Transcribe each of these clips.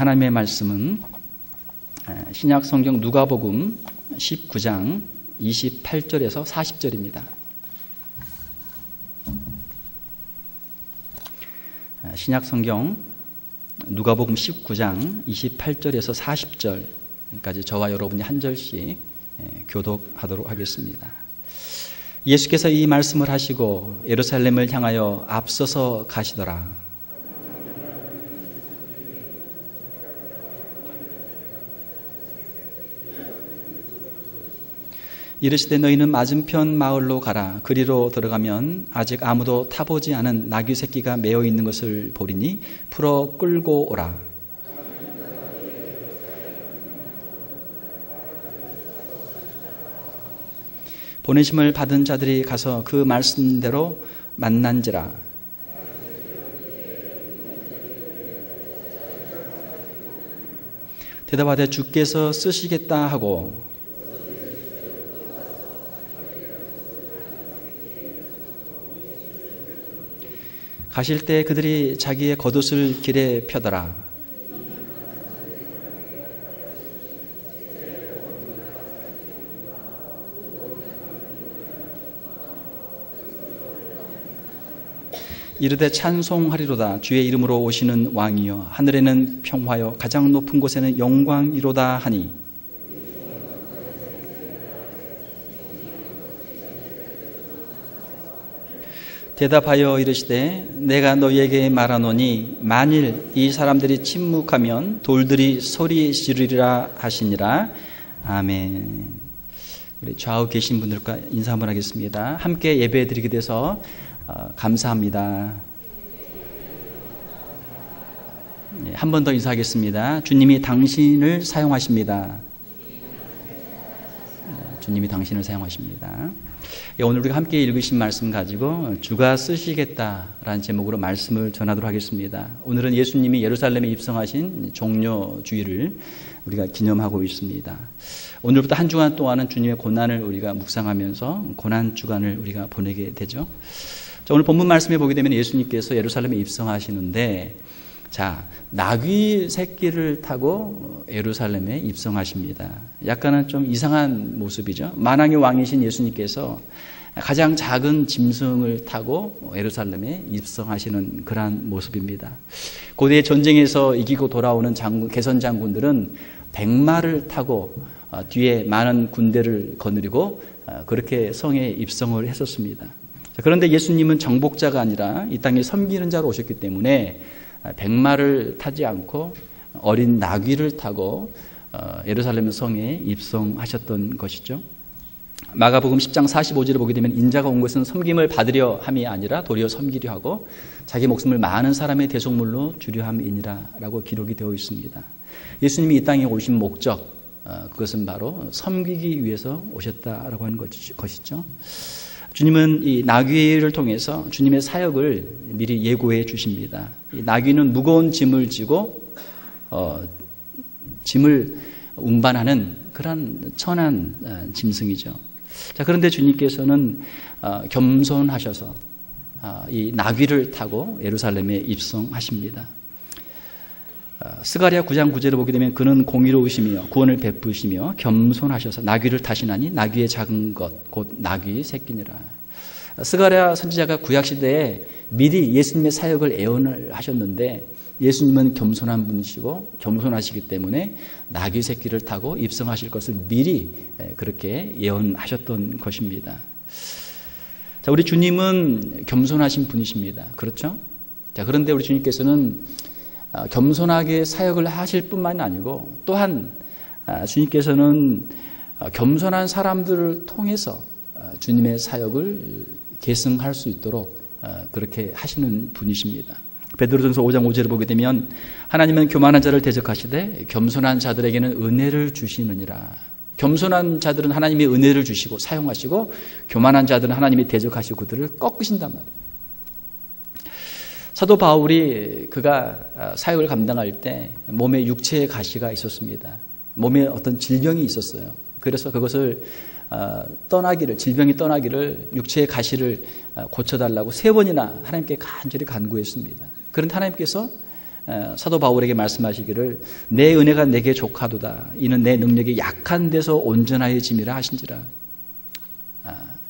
하나님의 말씀은 신약 성경 누가복음 19장 28절에서 40절입니다. 신약 성경 누가복음 19장 28절에서 40절까지 저와 여러분이 한 절씩 교독하도록 하겠습니다. 예수께서 이 말씀을 하시고 예루살렘을 향하여 앞서서 가시더라. 이르시되 너희는 맞은편 마을로 가라. 그리로 들어가면 아직 아무도 타보지 않은 나귀 새끼가 메어 있는 것을 보리니 풀어 끌고 오라. 보내심을 받은 자들이 가서 그 말씀대로 만난지라. 대답하되 주께서 쓰시겠다 하고 가실 때 그들이 자기의 겉옷을 길에 펴더라. 이르되 찬송하리로다. 주의 이름으로 오시는 왕이여, 하늘에는 평화여, 가장 높은 곳에는 영광이로다 하니, 대답하여 이르시되 내가 너희에게 말하노니 만일 이 사람들이 침묵하면 돌들이 소리 지르리라 하시니라. 아멘. 우리 좌우 계신 분들과 인사 한번 하겠습니다. 함께 예배 드리게 돼서 감사합니다. 한 번 더 인사하겠습니다. 주님이 당신을 사용하십니다. 주님이 당신을 사용하십니다. 오늘 우리가 함께 읽으신 말씀 가지고 주가 쓰시겠다라는 제목으로 말씀을 전하도록 하겠습니다. 오늘은 예수님이 예루살렘에 입성하신 종려주일을 우리가 기념하고 있습니다. 오늘부터 한 주간 동안은 주님의 고난을 우리가 묵상하면서 고난 주간을 우리가 보내게 되죠. 자, 오늘 본문 말씀에 보게 되면 예수님께서 예루살렘에 입성하시는데, 자, 나귀 새끼를 타고 예루살렘에 입성하십니다. 약간은 좀 이상한 모습이죠. 만왕의 왕이신 예수님께서 가장 작은 짐승을 타고 예루살렘에 입성하시는 그러한 모습입니다. 고대 전쟁에서 이기고 돌아오는 개선 장군들은 백마를 타고 뒤에 많은 군대를 거느리고 그렇게 성에 입성을 했었습니다. 그런데 예수님은 정복자가 아니라 이 땅에 섬기는 자로 오셨기 때문에 백마를 타지 않고 어린 나귀를 타고 예루살렘 성에 입성하셨던 것이죠. 마가복음 10장 45절을 보게 되면 인자가 온 것은 섬김을 받으려 함이 아니라 도리어 섬기려 하고 자기 목숨을 많은 사람의 대속물로 주려 함이니라 라고 기록이 되어 있습니다. 예수님이 이 땅에 오신 목적, 그것은 바로 섬기기 위해서 오셨다라고 하는 것이죠. 주님은 이 나귀를 통해서 주님의 사역을 미리 예고해 주십니다. 이 나귀는 무거운 짐을 지고 짐을 운반하는 그런 천한 짐승이죠. 자, 그런데 주님께서는 겸손하셔서 이 나귀를 타고 예루살렘에 입성하십니다. 스가랴 9장 9절을 보게 되면 그는 공의로우시며 구원을 베푸시며 겸손하셔서 나귀를 타시나니 나귀의 작은 것 곧 나귀 새끼니라. 스가랴 선지자가 구약시대에 미리 예수님의 사역을 예언을 하셨는데 예수님은 겸손한 분이시고 겸손하시기 때문에 나귀 새끼를 타고 입성하실 것을 미리 그렇게 예언하셨던 것입니다. 자, 우리 주님은 겸손하신 분이십니다. 그렇죠? 자, 그런데 우리 주님께서는 겸손하게 사역을 하실 뿐만이 아니고 또한 주님께서는 겸손한 사람들을 통해서 주님의 사역을 계승할 수 있도록 그렇게 하시는 분이십니다. 베드로전서 5장 5절을 보게 되면 하나님은 교만한 자를 대적하시되 겸손한 자들에게는 은혜를 주시느니라. 겸손한 자들은 하나님이 은혜를 주시고 사용하시고 교만한 자들은 하나님이 대적하시고 그들을 꺾으신단 말이에요. 사도 바울이 그가 사역을 감당할 때 몸에 육체의 가시가 있었습니다. 몸에 어떤 질병이 있었어요. 그래서 그것을 질병이 떠나기를 육체의 가시를 고쳐달라고 3번이나 하나님께 간절히 간구했습니다. 그런데 하나님께서 사도 바울에게 말씀하시기를 내 은혜가 내게 족하도다. 이는 내 능력이 약한 데서 온전하여짐이라 하신지라.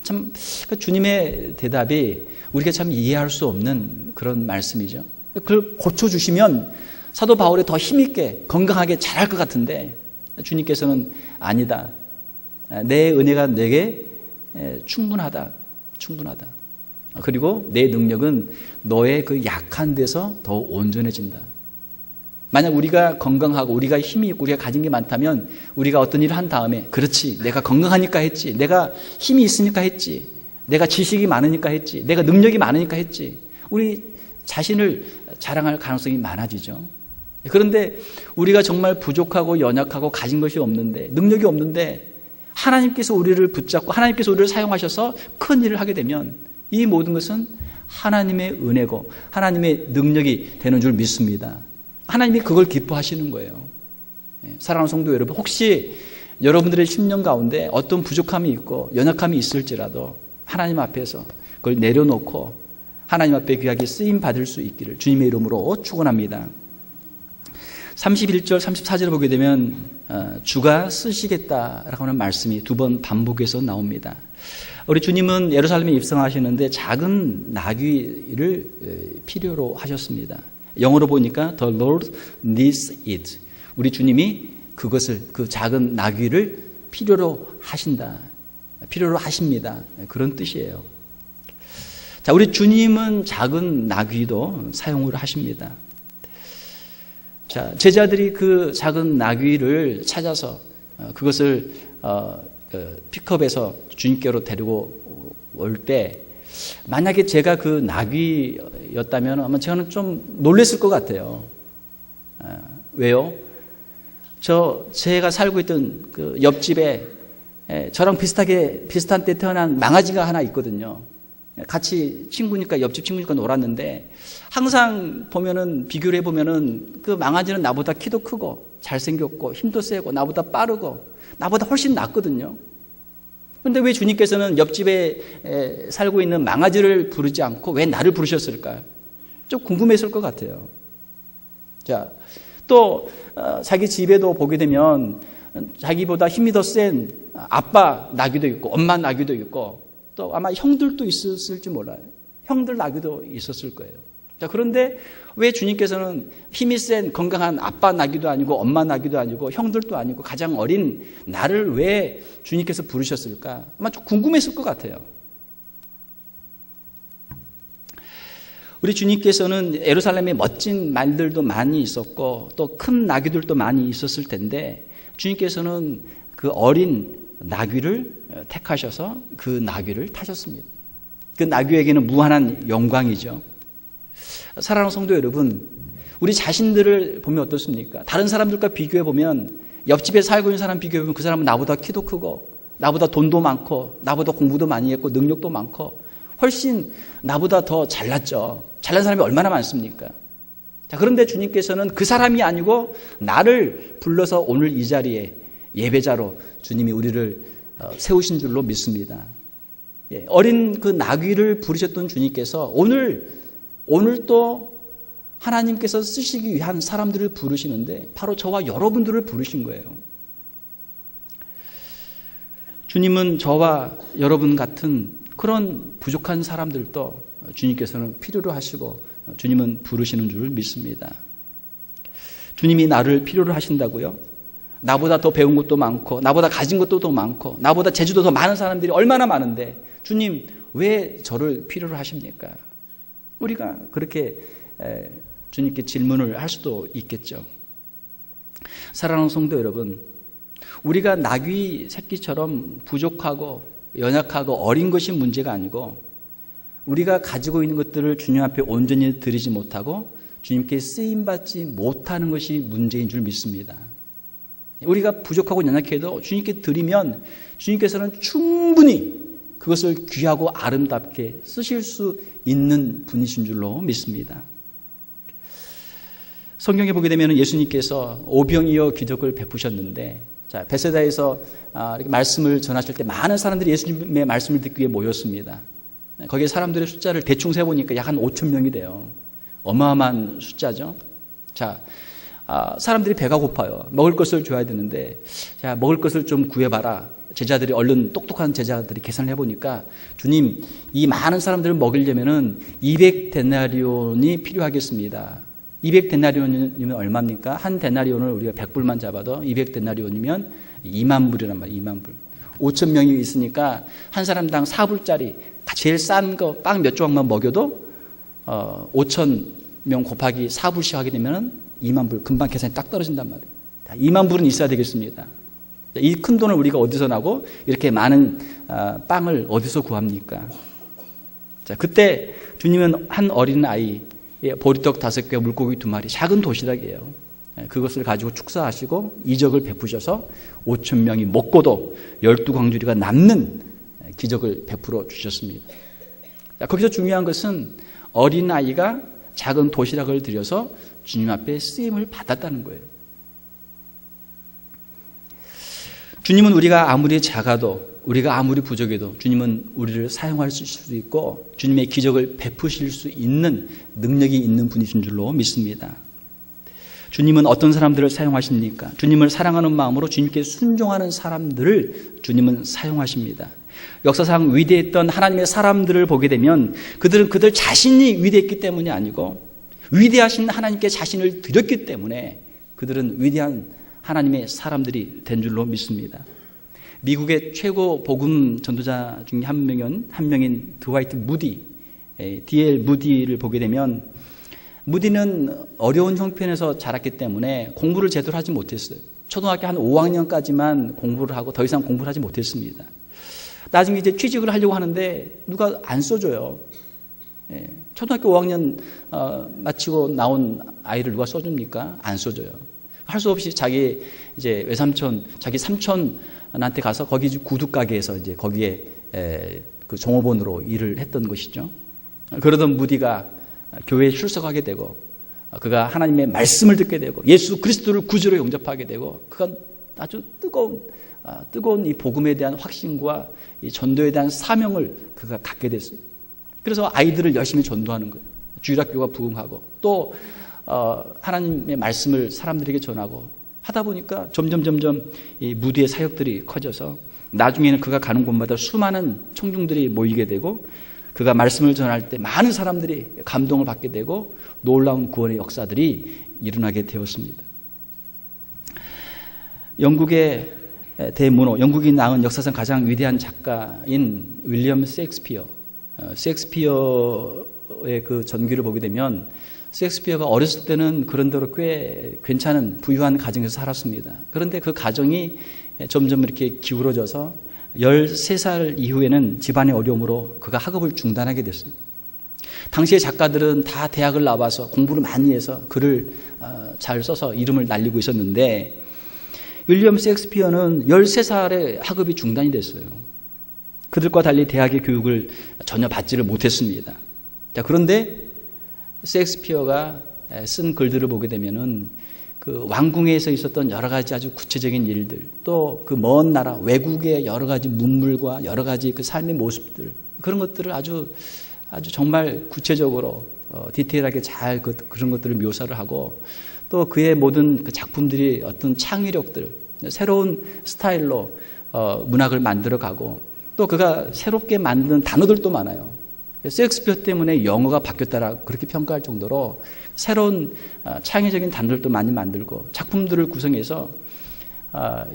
참 주님의 대답이 우리가 참 이해할 수 없는 그런 말씀이죠. 그걸 고쳐주시면 사도 바울이 더 힘있게 건강하게 잘할 것 같은데 주님께서는 아니다. 내 은혜가 내게 충분하다. 그리고 내 능력은 너의 그 약한 데서 더 온전해진다. 만약 우리가 건강하고 우리가 힘이 있고 우리가 가진 게 많다면 우리가 어떤 일을 한 다음에 그렇지 내가 건강하니까 했지, 내가 힘이 있으니까 했지, 내가 지식이 많으니까 했지, 내가 능력이 많으니까 했지, 우리 자신을 자랑할 가능성이 많아지죠. 그런데 우리가 정말 부족하고 연약하고 가진 것이 없는데 능력이 없는데 하나님께서 우리를 붙잡고 하나님께서 우리를 사용하셔서 큰 일을 하게 되면 이 모든 것은 하나님의 은혜고 하나님의 능력이 되는 줄 믿습니다. 하나님이 그걸 기뻐하시는 거예요. 사랑하는 성도 여러분, 혹시 여러분들의 심령 가운데 어떤 부족함이 있고 연약함이 있을지라도 하나님 앞에서 그걸 내려놓고 하나님 앞에 귀하게 쓰임 받을 수 있기를 주님의 이름으로 축원합니다. 31절 34절을 보게 되면 주가 쓰시겠다라고 하는 말씀이 두 번 반복해서 나옵니다. 우리 주님은 예루살렘에 입성하시는데 작은 나귀를 필요로 하셨습니다. 영어로 보니까 The Lord needs it. 우리 주님이 그것을 그 작은 나귀를 필요로 하신다. 필요로 하십니다. 그런 뜻이에요. 자, 우리 주님은 작은 나귀도 사용을 하십니다. 자, 제자들이 그 작은 나귀를 찾아서 그것을 픽업해서 주님께로 데리고 올 때 만약에 제가 그 나귀였다면 아마 저는 좀 놀랬을 것 같아요. 왜요? 제가 살고 있던 그 옆집에 저랑 비슷한 때 태어난 망아지가 하나 있거든요. 같이 친구니까 옆집 친구니까 놀았는데 항상 비교를 해보면은 그 망아지는 나보다 키도 크고 잘생겼고 힘도 세고 나보다 빠르고 나보다 훨씬 낫거든요. 그런데 왜 주님께서는 옆집에 살고 있는 망아지를 부르지 않고 왜 나를 부르셨을까? 좀 궁금했을 것 같아요. 자, 또 자기 집에도 보게 되면 자기보다 힘이 더 센 아빠 나귀도 있고 엄마 나귀도 있고 또 아마 형들도 있었을지 몰라요. 형들 나귀도 있었을 거예요. 자, 그런데 왜 주님께서는 힘이 센 건강한 아빠 나귀도 아니고 엄마 나귀도 아니고 형들도 아니고 가장 어린 나를 왜 주님께서 부르셨을까? 아마 좀 궁금했을 것 같아요. 우리 주님께서는 예루살렘에 멋진 말들도 많이 있었고 또 큰 나귀들도 많이 있었을 텐데 주님께서는 그 어린 나귀를 택하셔서 그 나귀를 타셨습니다. 그 나귀에게는 무한한 영광이죠. 사랑하는 성도 여러분, 우리 자신들을 보면 어떻습니까? 다른 사람들과 비교해 보면 옆집에 살고 있는 사람 비교해 보면 그 사람은 나보다 키도 크고 나보다 돈도 많고 나보다 공부도 많이 했고 능력도 많고 훨씬 나보다 더 잘났죠. 잘난 사람이 얼마나 많습니까? 자, 그런데 주님께서는 그 사람이 아니고 나를 불러서 오늘 이 자리에 예배자로 주님이 우리를 세우신 줄로 믿습니다. 어린 그 나귀를 부르셨던 주님께서 오늘 또 하나님께서 쓰시기 위한 사람들을 부르시는데 바로 저와 여러분들을 부르신 거예요. 주님은 저와 여러분 같은 그런 부족한 사람들도 주님께서는 필요로 하시고 주님은 부르시는 줄 믿습니다. 주님이 나를 필요로 하신다고요? 나보다 더 배운 것도 많고 나보다 가진 것도 더 많고 나보다 재주도 더 많은 사람들이 얼마나 많은데 주님 왜 저를 필요로 하십니까? 우리가 그렇게 주님께 질문을 할 수도 있겠죠. 사랑하는 성도 여러분, 우리가 나귀 새끼처럼 부족하고 연약하고 어린 것이 문제가 아니고 우리가 가지고 있는 것들을 주님 앞에 온전히 드리지 못하고 주님께 쓰임받지 못하는 것이 문제인 줄 믿습니다. 우리가 부족하고 연약해도 주님께 드리면 주님께서는 충분히 그것을 귀하고 아름답게 쓰실 수 있는 분이신 줄로 믿습니다. 성경에 보게 되면 예수님께서 오병이어 기적을 베푸셨는데 자, 베세다에서 이렇게 말씀을 전하실 때 많은 사람들이 예수님의 말씀을 듣기 위해 모였습니다. 거기에 사람들의 숫자를 대충 세보니까 약 한 5천 명이 돼요. 어마어마한 숫자죠. 자, 사람들이 배가 고파요. 먹을 것을 줘야 되는데, 자, 먹을 것을 좀 구해봐라. 제자들이 얼른 똑똑한 제자들이 계산을 해보니까, 주님, 이 많은 사람들을 먹이려면은 200데나리온이 필요하겠습니다. 200데나리온이면 얼마입니까? 한 데나리온을 우리가 100불만 잡아도 200데나리온이면 2만 불이란 말이에요. 2만 불. 5천 명이 있으니까 한 사람당 4불짜리 제일 싼 거 빵 몇 조각만 먹여도 5천 명 곱하기 4불씩 하게 되면 2만 불. 금방 계산이 딱 떨어진단 말이에요. 2만 불은 있어야 되겠습니다. 이 큰 돈을 우리가 어디서 나고 이렇게 많은 빵을 어디서 구합니까? 자, 그때 주님은 한 어린 아이, 보리떡 5개, 물고기 2마리, 작은 도시락이에요. 그것을 가지고 축사하시고 이적을 베푸셔서 5천 명이 먹고도 12광주리가 남는 기적을 베풀어 주셨습니다. 자, 거기서 중요한 것은 어린아이가 작은 도시락을 들여서 주님 앞에 쓰임을 받았다는 거예요. 주님은 우리가 아무리 작아도, 우리가 아무리 부족해도 주님은 우리를 사용할 수도 있고 주님의 기적을 베푸실 수 있는 능력이 있는 분이신 줄로 믿습니다. 주님은 어떤 사람들을 사용하십니까? 주님을 사랑하는 마음으로 주님께 순종하는 사람들을 주님은 사용하십니다. 역사상 위대했던 하나님의 사람들을 보게 되면 그들은 그들 자신이 위대했기 때문이 아니고 위대하신 하나님께 자신을 드렸기 때문에 그들은 위대한 하나님의 사람들이 된 줄로 믿습니다. 미국의 최고 복음 전도자 중에 한 명인 드와이트 무디, D.L. 무디를 보게 되면 무디는 어려운 형편에서 자랐기 때문에 공부를 제대로 하지 못했어요. 초등학교 한 5학년까지만 공부를 하고 더 이상 공부를 하지 못했습니다. 나중에 이제 취직을 하려고 하는데 누가 안 써줘요. 초등학교 5학년 마치고 나온 아이를 누가 써줍니까? 안 써줘요. 할 수 없이 자기 이제 외삼촌, 자기 삼촌한테 가서 거기 구두 가게에서 이제 거기에 그 종업원으로 일을 했던 것이죠. 그러던 무디가 교회에 출석하게 되고 그가 하나님의 말씀을 듣게 되고 예수 그리스도를 구주로 영접하게 되고 그가 아주 뜨거운 이 복음에 대한 확신과 이 전도에 대한 사명을 그가 갖게 됐어요. 그래서 아이들을 열심히 전도하는 거예요. 주일학교가 부흥하고 또 하나님의 말씀을 사람들에게 전하고 하다 보니까 점점 이 무디의 사역들이 커져서 나중에는 그가 가는 곳마다 수많은 청중들이 모이게 되고 그가 말씀을 전할 때 많은 사람들이 감동을 받게 되고 놀라운 구원의 역사들이 일어나게 되었습니다. 영국의 대문호, 영국이 낳은 역사상 가장 위대한 작가인 윌리엄 셰익스피어의 그 전기를 보게 되면 셰익스피어가 어렸을 때는 그런대로 꽤 괜찮은 부유한 가정에서 살았습니다. 그런데 그 가정이 점점 이렇게 기울어져서 13살 이후에는 집안의 어려움으로 그가 학업을 중단하게 됐습니다. 당시의 작가들은 다 대학을 나와서 공부를 많이 해서 글을 잘 써서 이름을 날리고 있었는데 윌리엄 셰익스피어는 13살에 학업이 중단이 됐어요. 그들과 달리 대학의 교육을 전혀 받지를 못했습니다. 자, 그런데 셰익스피어가 쓴 글들을 보게 되면은 그 왕궁에서 있었던 여러 가지 아주 구체적인 일들, 또 그 먼 나라 외국의 여러 가지 문물과 여러 가지 그 삶의 모습들, 그런 것들을 아주 정말 구체적으로 디테일하게 잘 그런 것들을 묘사를 하고 또 그의 모든 그 작품들이 어떤 창의력들, 새로운 스타일로 문학을 만들어가고 또 그가 새롭게 만드는 단어들도 많아요. 셰익스피어 때문에 영어가 바뀌었다라 그렇게 평가할 정도로 새로운 창의적인 단어들도 많이 만들고 작품들을 구성해서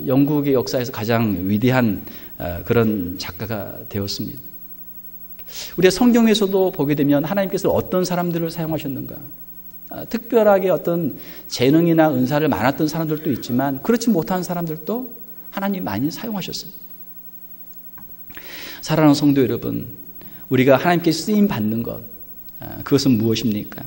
영국의 역사에서 가장 위대한 그런 작가가 되었습니다. 우리가 성경에서도 보게 되면 하나님께서 어떤 사람들을 사용하셨는가? 특별하게 어떤 재능이나 은사를 많았던 사람들도 있지만 그렇지 못한 사람들도 하나님이 많이 사용하셨습니다. 사랑하는 성도 여러분, 우리가 하나님께 쓰임 받는 것, 그것은 무엇입니까?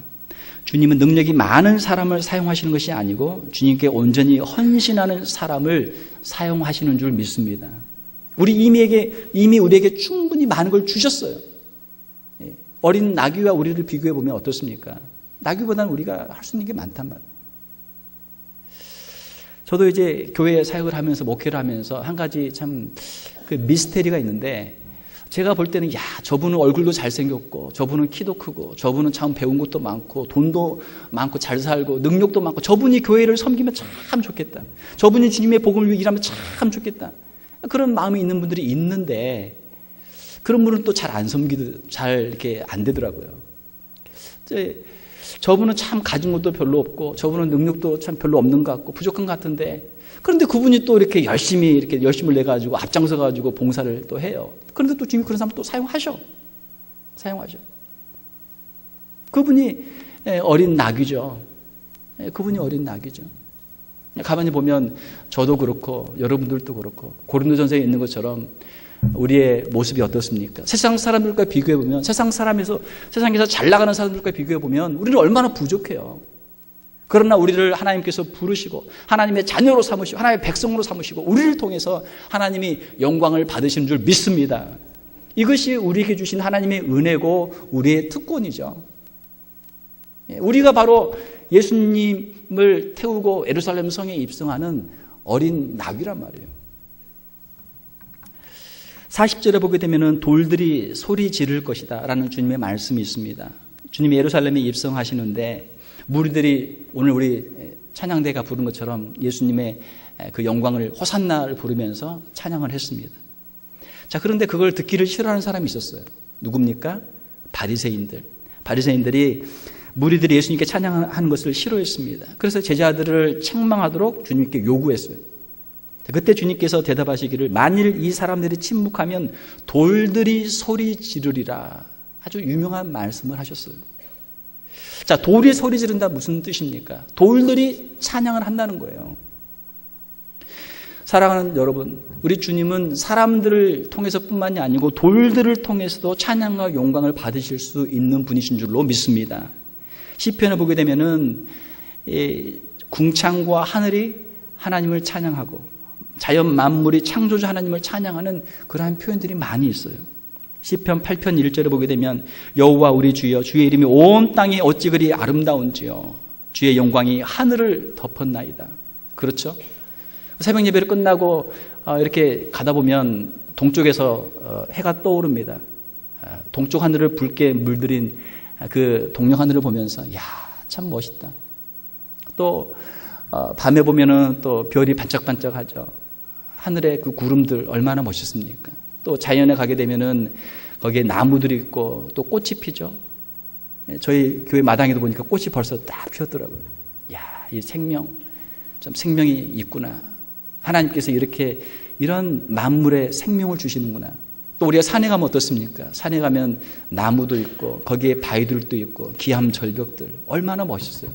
주님은 능력이 많은 사람을 사용하시는 것이 아니고 주님께 온전히 헌신하는 사람을 사용하시는 줄 믿습니다. 이미 우리에게 충분히 많은 걸 주셨어요. 어린 나귀와 우리를 비교해 보면 어떻습니까? 나귀보다는 우리가 할 수 있는 게 많단 말이에요. 저도 이제 교회 사역을 하면서 목회를 하면서 한 가지 참 그 미스테리가 있는데 제가 볼 때는 저분은 얼굴도 잘생겼고 저분은 키도 크고 저분은 참 배운 것도 많고 돈도 많고 잘 살고 능력도 많고 저분이 교회를 섬기면 참 좋겠다. 저분이 주님의 복음을 위해 일하면 참 좋겠다. 그런 마음이 있는 분들이 있는데 그런 분은 또 잘 안 섬기도 잘 이렇게 안 되더라고요. 저분은 참 가진 것도 별로 없고 저분은 능력도 참 별로 없는 것 같고 부족한 것 같은데 그런데 그분이 또 이렇게 열심을 내 가지고 앞장서 가지고 봉사를 또 해요. 그런데 또 주님이 그런 사람 또 사용하셔. 그분이 어린 낙이죠. 그분이 어린 낙이죠. 가만히 보면 저도 그렇고 여러분들도 그렇고 고린도전서에 있는 것처럼 우리의 모습이 어떻습니까? 세상 사람들과 비교해 보면 세상에서 잘 나가는 사람들과 비교해 보면 우리는 얼마나 부족해요. 그러나 우리를 하나님께서 부르시고 하나님의 자녀로 삼으시고 하나님의 백성으로 삼으시고 우리를 통해서 하나님이 영광을 받으시는 줄 믿습니다. 이것이 우리에게 주신 하나님의 은혜고 우리의 특권이죠. 우리가 바로 예수님을 태우고 예루살렘 성에 입성하는 어린 낙이란 말이에요. 40절에 보게 되면 돌들이 소리 지를 것이다 라는 주님의 말씀이 있습니다. 주님이 예루살렘에 입성하시는데 무리들이 오늘 우리 찬양대가 부른 것처럼 예수님의 그 영광을 호산나를 부르면서 찬양을 했습니다. 자, 그런데 그걸 듣기를 싫어하는 사람이 있었어요. 누굽니까? 바리새인들이 무리들이 예수님께 찬양하는 것을 싫어했습니다. 그래서 제자들을 책망하도록 주님께 요구했어요. 그때 주님께서 대답하시기를 만일 이 사람들이 침묵하면 돌들이 소리 지르리라. 아주 유명한 말씀을 하셨어요. 자, 돌이 소리 지른다 무슨 뜻입니까? 돌들이 찬양을 한다는 거예요. 사랑하는 여러분, 우리 주님은 사람들을 통해서뿐만이 아니고 돌들을 통해서도 찬양과 영광을 받으실 수 있는 분이신 줄로 믿습니다. 시편을 보게 되면은 궁창과 하늘이 하나님을 찬양하고 자연 만물이 창조주 하나님을 찬양하는 그러한 표현들이 많이 있어요. 시편 8편 1절에 보게 되면 여호와 우리 주여 주의 이름이 온 땅에 어찌 그리 아름다운지요 주의 영광이 하늘을 덮었나이다. 그렇죠? 새벽 예배를 끝나고 이렇게 가다 보면 동쪽에서 해가 떠오릅니다. 동쪽 하늘을 붉게 물들인 그 동양 하늘을 보면서 참 멋있다. 또 밤에 보면은 또 별이 반짝반짝하죠. 하늘의 그 구름들 얼마나 멋있습니까? 또 자연에 가게 되면은 거기에 나무들이 있고 또 꽃이 피죠. 저희 교회 마당에도 보니까 꽃이 벌써 딱 피었더라고요. 이 참 생명이 있구나. 하나님께서 이런 만물에 생명을 주시는구나. 또 우리가 산에 가면 어떻습니까? 산에 가면 나무도 있고 거기에 바위들도 있고 기암 절벽들 얼마나 멋있어요.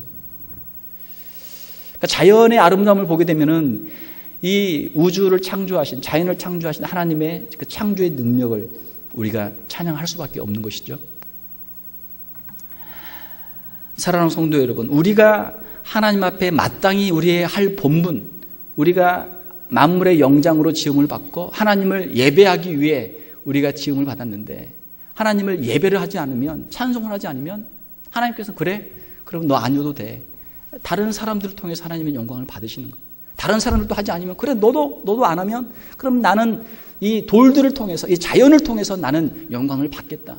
그러니까 자연의 아름다움을 보게 되면은 이 우주를 창조하신 자연을 창조하신 하나님의 그 창조의 능력을 우리가 찬양할 수밖에 없는 것이죠. 사랑하는 성도 여러분, 우리가 하나님 앞에 마땅히 우리의 할 본분, 우리가 만물의 영장으로 지음을 받고 하나님을 예배하기 위해 우리가 지음을 받았는데 하나님을 예배를 하지 않으면, 찬송을 하지 않으면 하나님께서 그래? 그럼 너 아니어도 돼. 다른 사람들을 통해서 하나님의 영광을 받으시는 거예요. 다른 사람들도 하지 않으면 그래 너도 안 하면 그럼 나는 이 돌들을 통해서 이 자연을 통해서 나는 영광을 받겠다.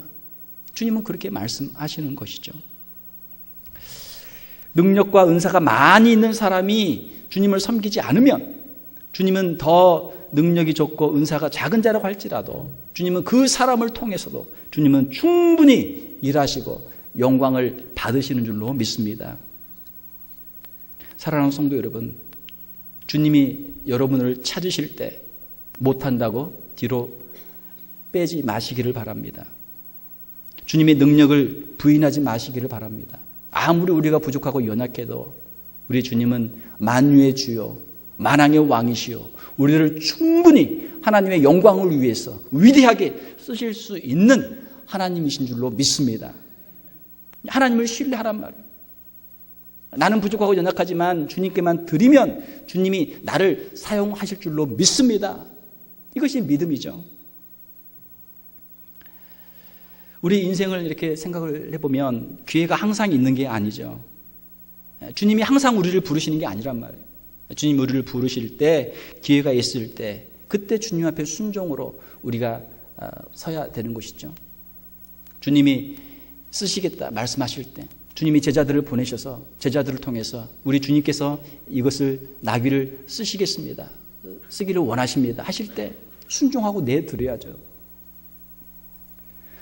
주님은 그렇게 말씀하시는 것이죠. 능력과 은사가 많이 있는 사람이 주님을 섬기지 않으면 주님은 더 능력이 좋고 은사가 작은 자라고 할지라도 주님은 그 사람을 통해서도 주님은 충분히 일하시고 영광을 받으시는 줄로 믿습니다. 사랑하는 성도 여러분, 주님이 여러분을 찾으실 때 못한다고 뒤로 빼지 마시기를 바랍니다. 주님의 능력을 부인하지 마시기를 바랍니다. 아무리 우리가 부족하고 연약해도 우리 주님은 만유의 주요 만왕의 왕이시요 우리를 충분히 하나님의 영광을 위해서 위대하게 쓰실 수 있는 하나님이신 줄로 믿습니다. 하나님을 신뢰하란 말이에요. 나는 부족하고 연약하지만 주님께만 드리면 주님이 나를 사용하실 줄로 믿습니다. 이것이 믿음이죠. 우리 인생을 이렇게 생각을 해보면 기회가 항상 있는 게 아니죠. 주님이 항상 우리를 부르시는 게 아니란 말이에요. 주님 우리를 부르실 때 기회가 있을 때 그때 주님 앞에 순종으로 우리가 서야 되는 것이죠. 주님이 쓰시겠다 말씀하실 때, 주님이 제자들을 보내셔서 제자들을 통해서 우리 주님께서 이것을 나귀를 쓰시겠습니다, 쓰기를 원하십니다 하실 때 순종하고 내드려야죠.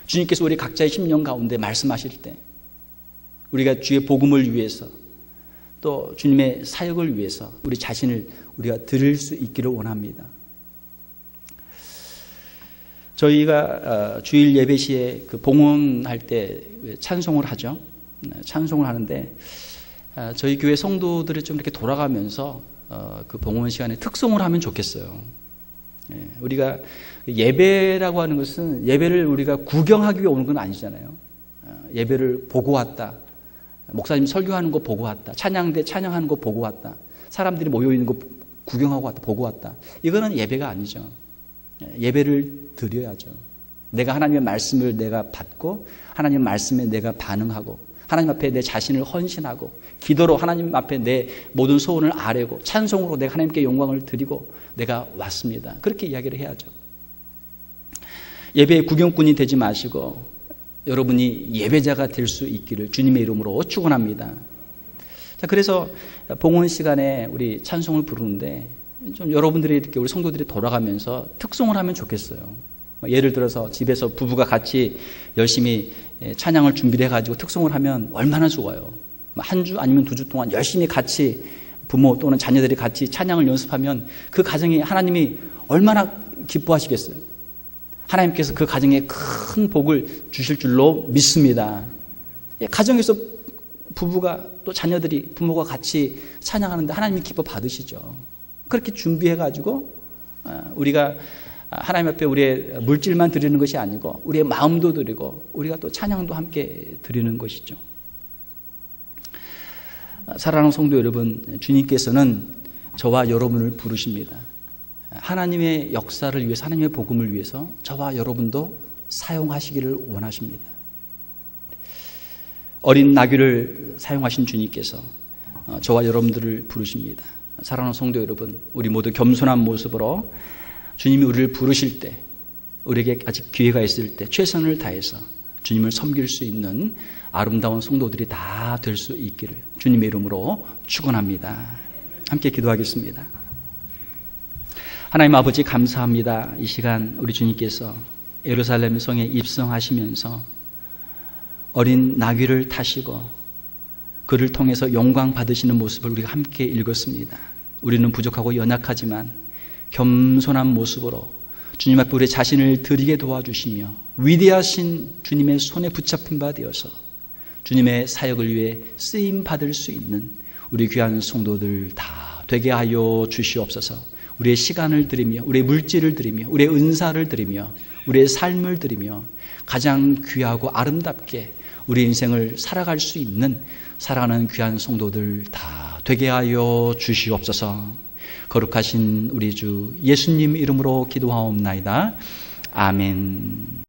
주님께서 우리 각자의 심령 가운데 말씀하실 때 우리가 주의 복음을 위해서 또 주님의 사역을 위해서 우리 자신을 우리가 드릴 수 있기를 원합니다. 저희가 주일 예배 시에 그 봉헌할 때 찬송을 하죠. 찬송을 하는데 저희 교회 성도들이 좀 이렇게 돌아가면서 그 봉헌 시간에 특송을 하면 좋겠어요. 우리가 예배라고 하는 것은 예배를 우리가 구경하기 위해 오는 건 아니잖아요. 예배를 보고 왔다, 목사님 설교하는 거 보고 왔다, 찬양대 찬양하는 거 보고 왔다, 사람들이 모여있는 거 구경하고 왔다, 보고 왔다, 이거는 예배가 아니죠. 예배를 드려야죠. 내가 하나님의 말씀을 내가 받고 하나님의 말씀에 내가 반응하고 하나님 앞에 내 자신을 헌신하고 기도로 하나님 앞에 내 모든 소원을 아뢰고 찬송으로 내가 하나님께 영광을 드리고 내가 왔습니다, 그렇게 이야기를 해야죠. 예배의 구경꾼이 되지 마시고 여러분이 예배자가 될 수 있기를 주님의 이름으로 축원합니다. 자, 그래서 봉헌 시간에 우리 찬송을 부르는데 좀 여러분들이 이렇게 우리 성도들이 돌아가면서 특송을 하면 좋겠어요. 예를 들어서 집에서 부부가 같이 열심히 찬양을 준비를 해가지고 특송을 하면 얼마나 좋아요. 한 주 아니면 2주 동안 열심히 같이 부모 또는 자녀들이 같이 찬양을 연습하면 그 가정에 하나님이 얼마나 기뻐하시겠어요. 하나님께서 그 가정에 큰 복을 주실 줄로 믿습니다. 가정에서 부부가 또 자녀들이 부모가 같이 찬양하는데 하나님이 기뻐 받으시죠. 그렇게 준비해가지고 우리가 하나님 앞에 우리의 물질만 드리는 것이 아니고 우리의 마음도 드리고 우리가 또 찬양도 함께 드리는 것이죠. 사랑하는 성도 여러분, 주님께서는 저와 여러분을 부르십니다. 하나님의 역사를 위해서, 하나님의 복음을 위해서 저와 여러분도 사용하시기를 원하십니다. 어린 나귀를 사용하신 주님께서 저와 여러분들을 부르십니다. 사랑하는 성도 여러분, 우리 모두 겸손한 모습으로 주님이 우리를 부르실 때, 우리에게 아직 기회가 있을 때 최선을 다해서 주님을 섬길 수 있는 아름다운 성도들이 다 될 수 있기를 주님의 이름으로 축원합니다. 함께 기도하겠습니다. 하나님 아버지, 감사합니다. 이 시간 우리 주님께서 예루살렘 성에 입성하시면서 어린 나귀를 타시고 그를 통해서 영광 받으시는 모습을 우리가 함께 읽었습니다. 우리는 부족하고 연약하지만 겸손한 모습으로 주님 앞에 우리 자신을 드리게 도와주시며 위대하신 주님의 손에 붙잡힌 바 되어서 주님의 사역을 위해 쓰임 받을 수 있는 우리 귀한 성도들 다 되게 하여 주시옵소서. 우리의 시간을 드리며 우리의 물질을 드리며 우리의 은사를 드리며 우리의 삶을 드리며 가장 귀하고 아름답게 우리 인생을 살아갈 수 있는 사랑하는 귀한 성도들 다 되게 하여 주시옵소서. 거룩하신 우리 주 예수님 이름으로 기도하옵나이다. 아멘.